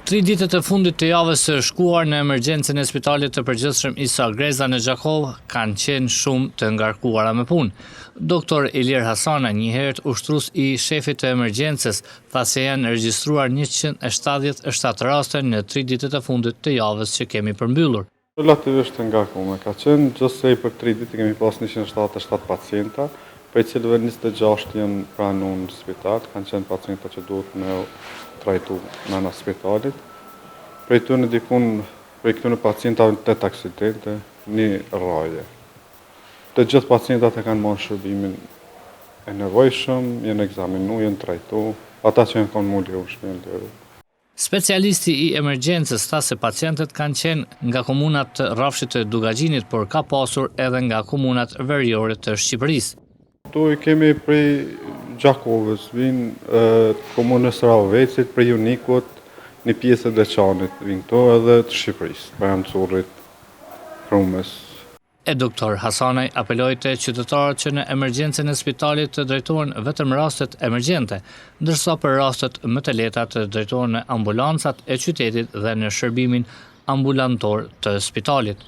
3 ditët e fundit të javës së shkuar në emergjencën e Spitalit të Përgjithshëm Isa Greza në Gjakov kanë qenë shumë të ngarkuara me punë. Doktor Ilir Hasana, njëherët ushtrues I shefit të emergjencës, tha se janë regjistruar 177 raste në 3 ditët e fundit të javës që kemi përmbyllur. Relativisht të ngarkuar ka qenë, gjithsej për 3 ditë kemi pas 177 pacienta, për i cilëve 26 janë pranuar në spital, kanë qenë pacienta që duhet me trajtu në spitalit. Prej këtyre pacientave 8 aksidente, 1 rraje. Të gjithë pacientat e kanë marrë shërbimin e nevojshëm, janë egzaminu, janë trajtu, ata që janë kanë mulli ushqim deri. Specialisti I emergjencës tha se pacientët kanë qenë nga komunat të rrafshit të Dugagjinit, por ka pasur edhe nga komunat veriore të Shqipërisë. Tu I kemi prej Gjakovës, vinë komunës Ravecit, prej Unikut, një pjesë e Deçanit, vinë këto edhe të Shqipërisë, Pajancurrit, Krumës. Doktor Hasanaj apeloi te qytetarët që në emergjencën e spitalit të drejtohen vetëm rastet emergjente, ndërsa për rastet më të lehta të drejtohen në ambulancat e qytetit dhe në shërbimin ambulantor të spitalit.